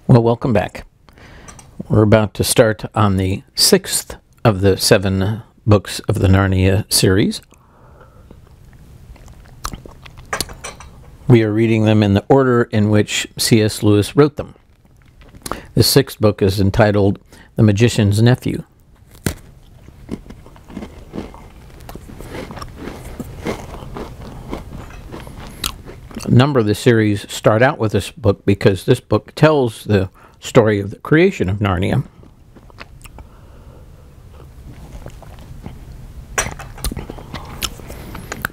Well, welcome back. We're about to start on the 6th of the 7 books of the Narnia series. We are reading them in the order in which C.S. Lewis wrote them. The 6th book is entitled The Magician's Nephew. A number of the series start out with this book because this book tells the story of the creation of Narnia.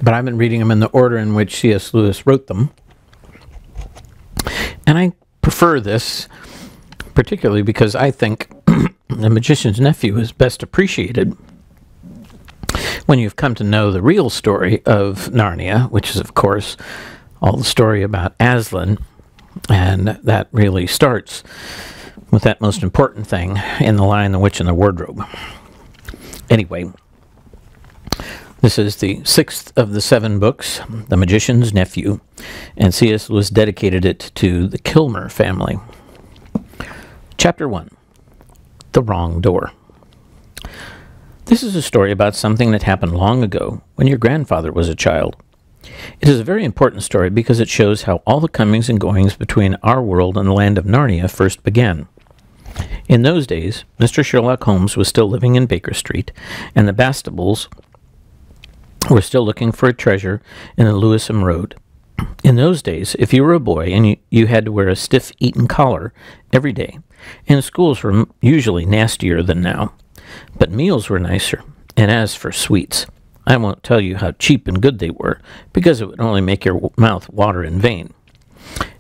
But I've been reading them in the order in which C.S. Lewis wrote them. And I prefer this particularly because I think The Magician's Nephew is best appreciated when you've come to know the real story of Narnia, which is, of course, all the story about Aslan, and that really starts with that most important thing in The Lion, the Witch, and the Wardrobe. Anyway, this is the 6th of the 7 books, The Magician's Nephew, and C.S. Lewis dedicated it to the Kilmer family. Chapter 1, The Wrong Door. This is a story about something that happened long ago when your grandfather was a child. It is a very important story because it shows how all the comings and goings between our world and the land of Narnia first began. In those days, Mr. Sherlock Holmes was still living in Baker Street, and the Bastables were still looking for a treasure in the Lewisham Road. In those days, if you were a boy and you had to wear a stiff Eton collar every day, and schools were usually nastier than now, but meals were nicer, and as for sweets, I won't tell you how cheap and good they were, because it would only make your mouth water in vain.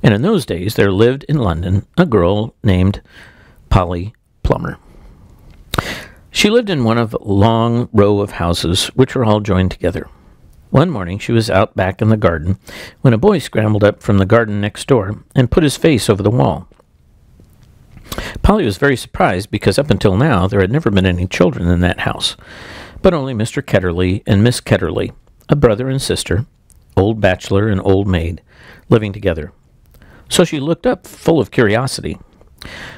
And in those days there lived in London a girl named Polly Plummer. She lived in one of a long row of houses which were all joined together. One morning she was out back in the garden when a boy scrambled up from the garden next door and put his face over the wall. Polly was very surprised because up until now there had never been any children in that house, but only Mr. Ketterley and Miss Ketterley, a brother and sister, old bachelor and old maid, living together. So she looked up full of curiosity.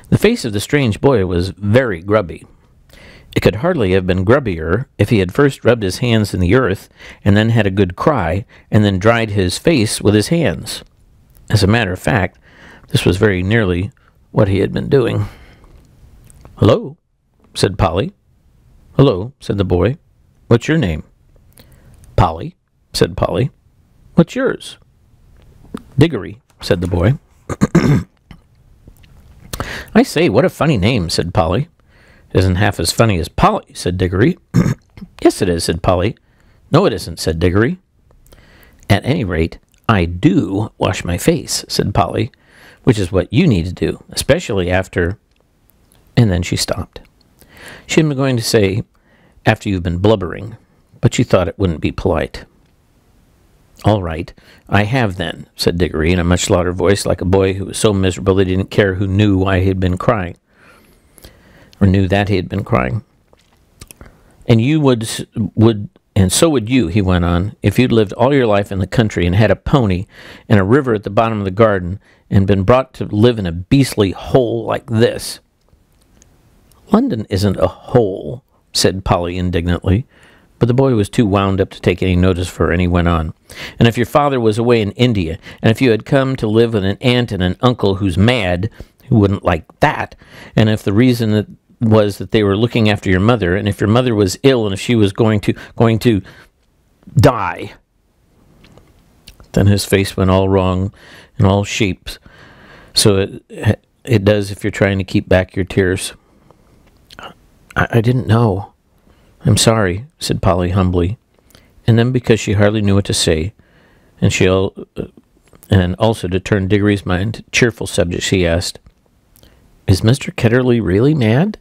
The face of the strange boy was very grubby. It could hardly have been grubbier if he had first rubbed his hands in the earth and then had a good cry and then dried his face with his hands. As a matter of fact, this was very nearly what he had been doing. "Hello," said Polly. "Hello," said the boy. "What's your name?" "Polly," said Polly. "What's yours?" "Diggory," said the boy. "I say, what a funny name," said Polly. "It isn't half as funny as Polly," said Diggory. "Yes, it is," said Polly. "No, it isn't," said Diggory. "At any rate, I do wash my face," said Polly, "which is what you need to do, especially after—" And then she stopped. She had been going to say, "after you've been blubbering," but she thought it wouldn't be polite. "All right, I have then," said Diggory in a much louder voice, like a boy who was so miserable that he didn't care who knew why he had been crying, or knew that he had been crying. "And you and so would you," he went on, "if you'd lived all your life in the country and had a pony and a river at the bottom of the garden and been brought to live in a beastly hole like this." "London isn't a hole," said Polly indignantly, but the boy was too wound up to take any notice of her, and he went on. "And if your father was away in India, and if you had come to live with an aunt and an uncle who's mad, who wouldn't like that, and if the reason that was that they were looking after your mother, and if your mother was ill, and if she was going to die." Then his face went all wrong in all shapes, so it does if you're trying to keep back your tears. I didn't know. I'm sorry," said Polly humbly. And then, because she hardly knew what to say, and also to turn Diggory's mind to cheerful subjects, she asked, "Is Mr. Ketterley really mad?"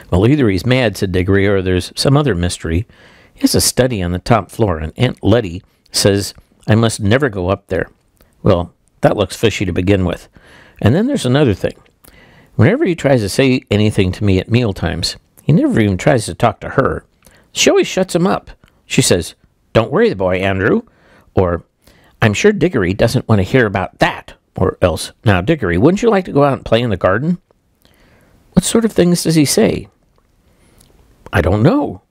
"Well, either he's mad," said Diggory, "or there's some other mystery. He has a study on the top floor, and Aunt Letty says I must never go up there. Well, that looks fishy to begin with. And then there's another thing. Whenever he tries to say anything to me at mealtimes, he never even tries to talk to her. She always shuts him up. She says, 'Don't worry the boy, Andrew,' or 'I'm sure Diggory doesn't want to hear about that,' or else, "Now, Dickory, wouldn't you like to go out and play in the garden?" "What sort of things does he say?" "I don't know.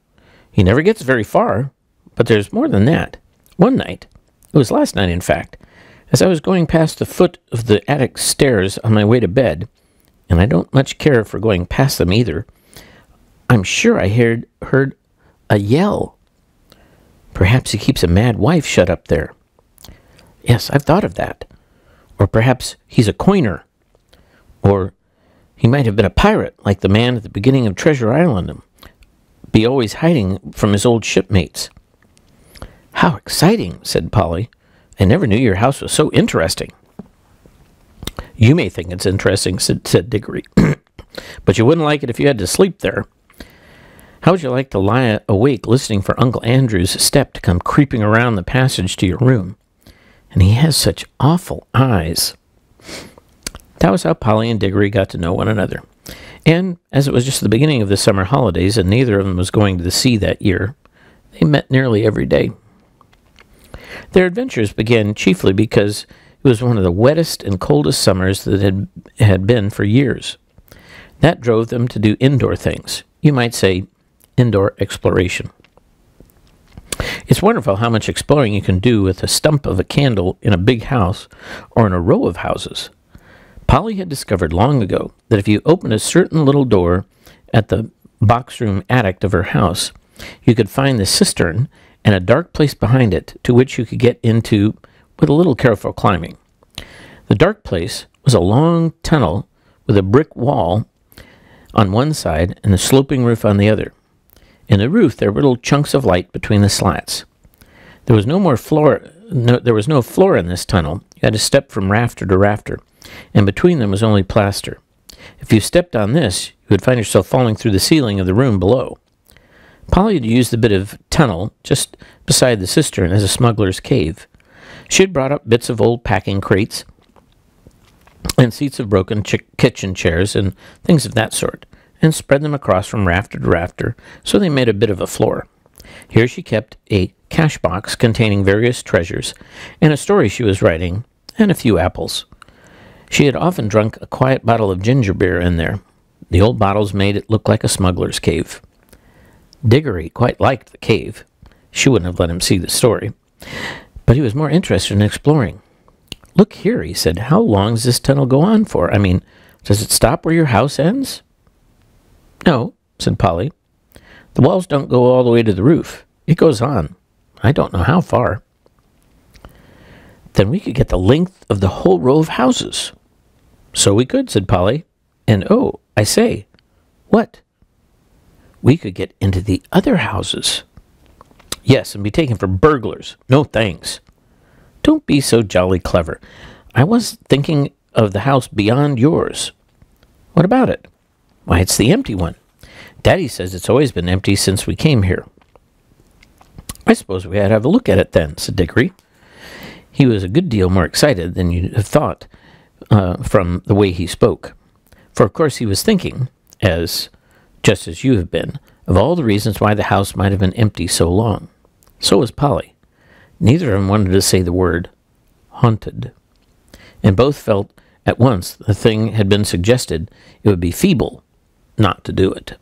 He never gets very far. But there's more than that. One night, it was last night in fact, as I was going past the foot of the attic stairs on my way to bed, and I don't much care for going past them either, I'm sure I heard a yell. Perhaps he keeps a mad wife shut up there. Yes, I've thought of that. Or perhaps he's a coiner. Or he might have been a pirate, like the man at the beginning of Treasure Island, and be always hiding from his old shipmates." "How exciting," said Polly. "I never knew your house was so interesting." "You may think it's interesting," said Dickory, "but you wouldn't like it if you had to sleep there. How would you like to lie awake listening for Uncle Andrew's step to come creeping around the passage to your room? And he has such awful eyes." That was how Polly and Dickory got to know one another. And as it was just the beginning of the summer holidays and neither of them was going to the sea that year, they met nearly every day. Their adventures began chiefly because it was one of the wettest and coldest summers that had been for years. That drove them to do indoor things. You might say indoor exploration. It's wonderful how much exploring you can do with a stump of a candle in a big house or in a row of houses. Polly had discovered long ago that if you opened a certain little door at the box room attic of her house, you could find the cistern and a dark place behind it to which you could get into with a little careful climbing. The dark place was a long tunnel with a brick wall on one side and a sloping roof on the other. In the roof there were little chunks of light between the slats. There was no floor in this tunnel. You had to step from rafter to rafter, and between them was only plaster. If you stepped on this, you would find yourself falling through the ceiling of the room below. Polly had used the bit of tunnel just beside the cistern as a smuggler's cave. She had brought up bits of old packing crates and seats of broken kitchen chairs and things of that sort, and spread them across from rafter to rafter, so they made a bit of a floor. Here she kept a cash box containing various treasures, and a story she was writing, and a few apples. She had often drunk a quiet bottle of ginger beer in there. The old bottles made it look like a smuggler's cave. Dickory quite liked the cave. She wouldn't have let him see the story, but he was more interested in exploring. "Look here," he said, "how long does this tunnel go on for? I mean, does it stop where your house ends?" "No," said Polly. "The walls don't go all the way to the roof. It goes on. I don't know how far." "Then we could get the length of the whole row of houses." "So we could," said Polly. "And oh, I say." "What?" "We could get into the other houses." "Yes, and be taken for burglars. No thanks." "Don't be so jolly clever. I was thinking of the house beyond yours." "What about it?" "Why, it's the empty one. Daddy says it's always been empty since we came here." "I suppose we had to have a look at it then," said Dickory. He was a good deal more excited than you'd have thought from the way he spoke. For of course he was thinking, just as you have been, of all the reasons why the house might have been empty so long. So was Polly. Neither of them wanted to say the word haunted, and both felt at once the thing had been suggested. It would be feeble not to do it.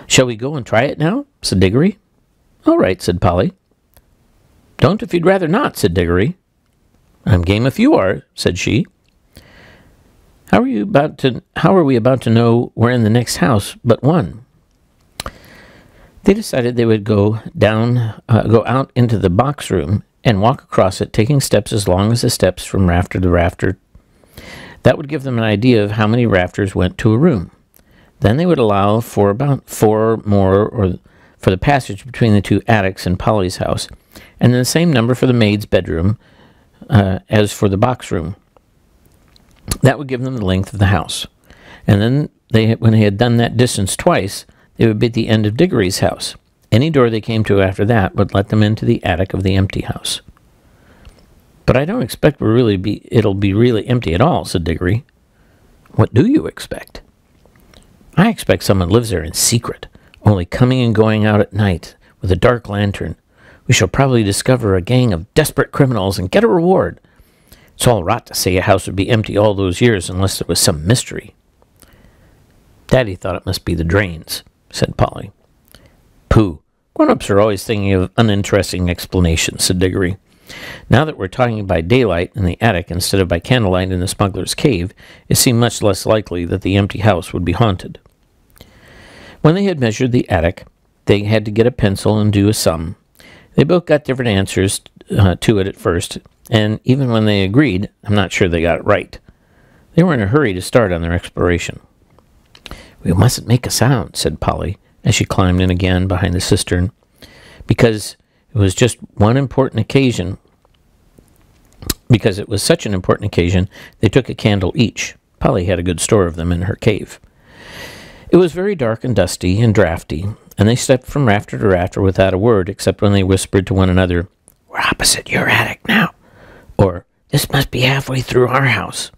"Shall we go and try it now?" said Dickory. "All right," said Polly. "Don't if you'd rather not," said Dickory. "I'm game if you are," said she. How are we about to know we're in the next house but one?" They decided they would go out into the box room and walk across it, taking steps as long as the steps from rafter to rafter. That would give them an idea of how many rafters went to a room. Then they would allow for about 4 more for the passage between the two attics in Polly's house, and then the same number for the maid's bedroom as for the box room. That would give them the length of the house. And then, when they had done that distance twice, they would be at the end of Dickory's house. Any door they came to after that would let them into the attic of the empty house. "But I don't expect it'll be really empty at all," said Dickory. "What do you expect?" "I expect someone lives there in secret, only coming and going out at night with a dark lantern. We shall probably discover a gang of desperate criminals and get a reward. It's all rot to say a house would be empty all those years unless there was some mystery. Daddy thought it must be the drains, said Polly. Pooh. Grown-ups are always thinking of uninteresting explanations, said Diggory. Now that we're talking by daylight in the attic instead of by candlelight in the smuggler's cave, it seemed much less likely that the empty house would be haunted. When they had measured the attic, they had to get a pencil and do a sum. They both got different answers to it at first, and even when they agreed, I'm not sure they got it right. They were in a hurry to start on their exploration. We mustn't make a sound, said Polly, as she climbed in again behind the cistern, because it was such an important occasion, they took a candle each. Polly had a good store of them in her cave. It was very dark and dusty and draughty, and they stepped from rafter to rafter without a word, except when they whispered to one another, We're opposite your attic now, or This must be halfway through our house.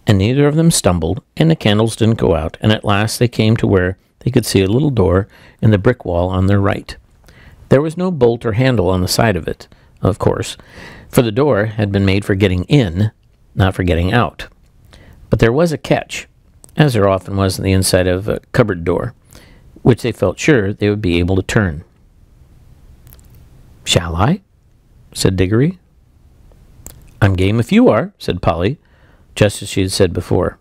And neither of them stumbled, and the candles didn't go out, and at last they came to where they could see a little door in the brick wall on their right. There was no bolt or handle on the side of it, of course, for the door had been made for getting in, not for getting out. But there was a catch, as there often was in the inside of a cupboard door, which they felt sure they would be able to turn. "Shall I?" said Diggory. "I'm game if you are," said Polly, just as she had said before.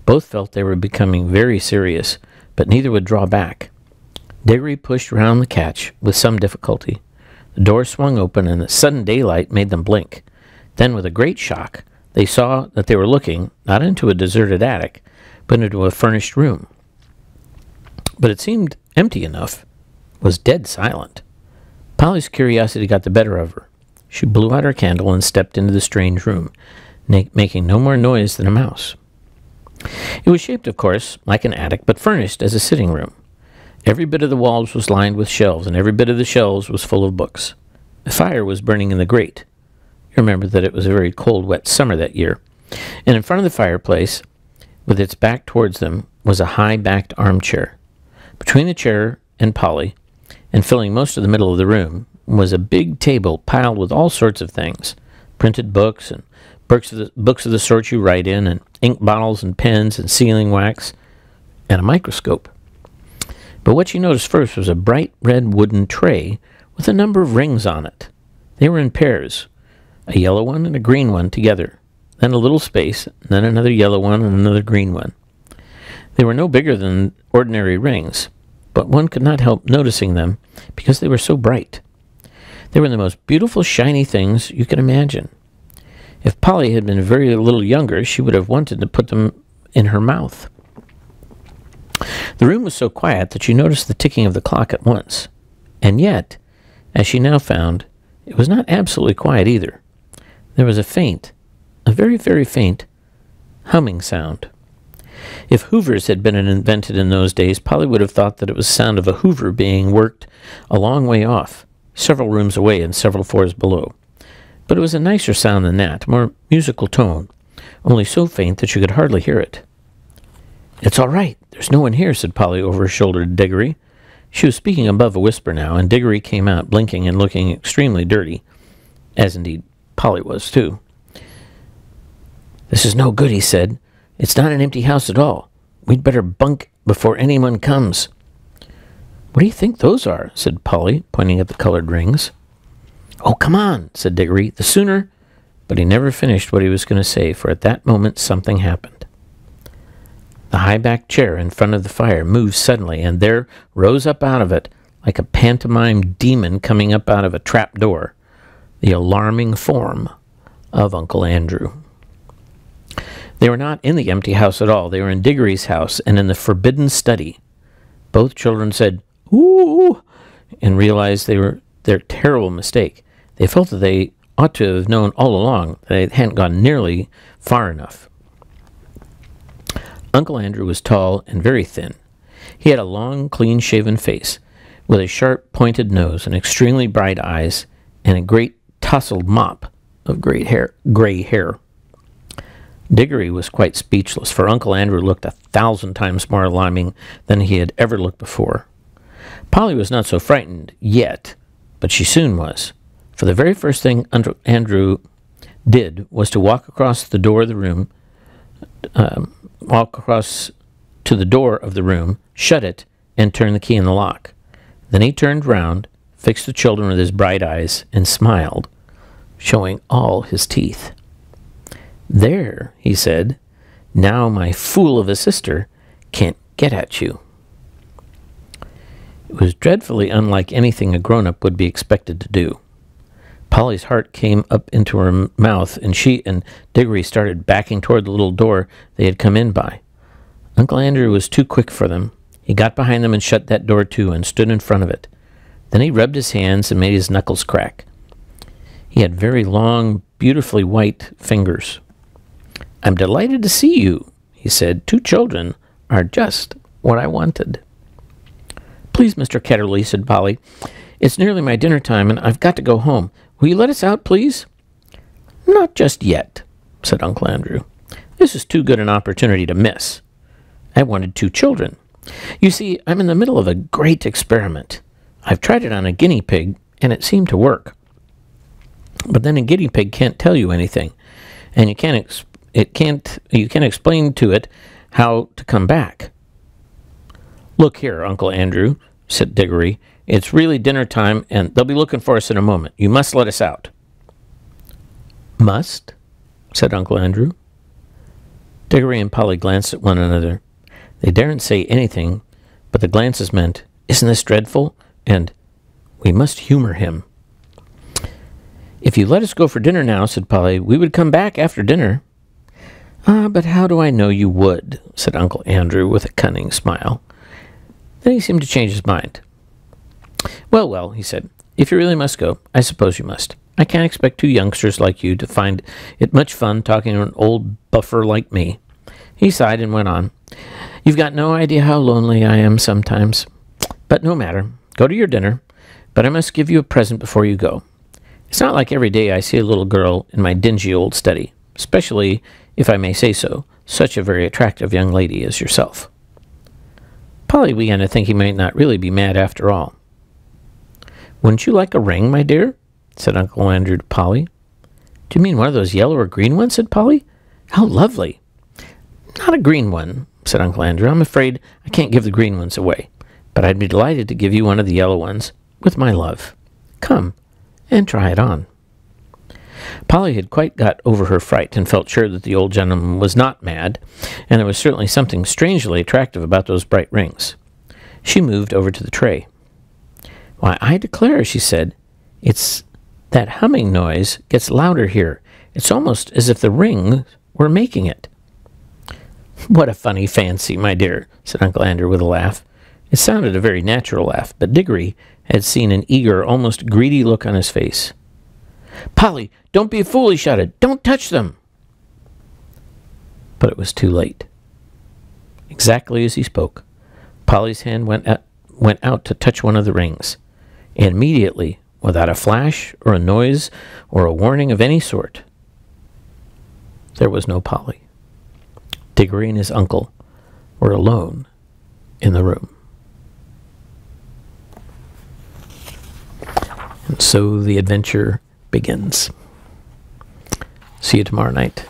Both felt they were becoming very serious, but neither would draw back. Diggory pushed round the catch with some difficulty. The door swung open, and the sudden daylight made them blink. Then, with a great shock, they saw that they were looking, not into a deserted attic, but into a furnished room. But it seemed empty enough, was dead silent. Polly's curiosity got the better of her. She blew out her candle and stepped into the strange room, making no more noise than a mouse. It was shaped, of course, like an attic, but furnished as a sitting room. Every bit of the walls was lined with shelves, and every bit of the shelves was full of books. A fire was burning in the grate. You remember that it was a very cold, wet summer that year. And in front of the fireplace, with its back towards them, was a high-backed armchair. Between the chair and Polly, and filling most of the middle of the room, was a big table piled with all sorts of things, printed books and books of the sort you write in, and ink bottles and pens and sealing wax, and a microscope. But what she noticed first was a bright red wooden tray with a number of rings on it. They were in pairs, a yellow one and a green one together, then a little space, and then another yellow one and another green one. They were no bigger than ordinary rings, but one could not help noticing them because they were so bright. They were the most beautiful, shiny things you could imagine. If Polly had been very little younger, she would have wanted to put them in her mouth. The room was so quiet that she noticed the ticking of the clock at once. And yet, as she now found, it was not absolutely quiet either. There was a very, very faint, humming sound. If hoovers had been invented in those days, Polly would have thought that it was the sound of a hoover being worked a long way off, several rooms away and several floors below. But it was a nicer sound than that, more musical tone, only so faint that you could hardly hear it. "It's all right. There's no one here," said Polly over her shoulder to Diggory. She was speaking above a whisper now, and Diggory came out, blinking and looking extremely dirty, as indeed Polly was too. "This is no good," he said. "It's not an empty house at all. We'd better bunk before anyone comes." "What do you think those are?" said Polly, pointing at the colored rings. "Oh, come on," said Diggory. "The sooner—" But he never finished what he was going to say, for at that moment something happened. The high-backed chair in front of the fire moved suddenly, and there rose up out of it, like a pantomime demon coming up out of a trap door, the alarming form of Uncle Andrew. They were not in the empty house at all. They were in Diggory's house and in the forbidden study. Both children said, "Ooh," and realized their terrible mistake. They felt that they ought to have known all along that they hadn't gone nearly far enough. Uncle Andrew was tall and very thin. He had a long, clean-shaven face, with a sharp, pointed nose and extremely bright eyes, and a great tousled mop of gray hair. Diggory was quite speechless, for Uncle Andrew looked 1,000 times more alarming than he had ever looked before. Polly was not so frightened yet, but she soon was, for the very first thing Uncle Andrew did was to walk across the door of the room, walk across to the door of the room, shut it, and turn the key in the lock. Then he turned round, fixed the children with his bright eyes, and smiled, showing all his teeth. "There," he said, "now my fool of a sister can't get at you." It was dreadfully unlike anything a grown-up would be expected to do. Polly's heart came up into her mouth, and she and Diggory started backing toward the little door they had come in by. Uncle Andrew was too quick for them. He got behind them and shut that door too, and stood in front of it. Then he rubbed his hands and made his knuckles crack. He had very long, beautifully white fingers. "I'm delighted to see you," he said. "Two children are just what I wanted." "Please, Mr. Ketterly," said Polly, "it's nearly my dinner time, and I've got to go home. Will you let us out, please?" "Not just yet," said Uncle Andrew. "This is too good an opportunity to miss. I wanted two children. You see, I'm in the middle of a great experiment. I've tried it on a guinea pig, and it seemed to work. But then a guinea pig can't tell you anything, and you can't explain to it how to come back." "Look here, Uncle Andrew," said Diggory, "it's really dinner time, and they'll be looking for us in a moment. You must let us out." "Must?" said Uncle Andrew. Diggory and Polly glanced at one another. They daren't say anything, but the glances meant, "Isn't this dreadful?" and "We must humor him." "If you let us go for dinner now," said Polly, "we would come back after dinner." "Ah, but how do I know you would?" said Uncle Andrew with a cunning smile. Then he seemed to change his mind. "Well, well," he said, "if you really must go, I suppose you must. I can't expect two youngsters like you to find it much fun talking to an old buffer like me." He sighed and went on. "You've got no idea how lonely I am sometimes. But no matter. Go to your dinner. But I must give you a present before you go. It's not like every day I see a little girl in my dingy old study, especially, if I may say so, such a very attractive young lady as yourself." Polly began to think he might not really be mad after all. "Wouldn't you like a ring, my dear?" said Uncle Andrew to Polly. "Do you mean one of those yellow or green ones?" said Polly. "How lovely!" "Not a green one," said Uncle Andrew. "I'm afraid I can't give the green ones away, but I'd be delighted to give you one of the yellow ones, with my love. Come and try it on." Polly had quite got over her fright and felt sure that the old gentleman was not mad, and there was certainly something strangely attractive about those bright rings. She moved over to the tray. "Why, I declare," she said, "it's that humming noise gets louder here. It's almost as if the rings were making it." "What a funny fancy, my dear," said Uncle Andrew with a laugh. It sounded a very natural laugh, but Diggory had seen an eager, almost greedy look on his face. "Polly, don't be a fool," he shouted. "Don't touch them." But it was too late. Exactly as he spoke, Polly's hand went out to touch one of the rings, and immediately, without a flash or a noise or a warning of any sort, there was no Polly. Diggory and his uncle were alone in the room. And so the adventure begins. See you tomorrow night.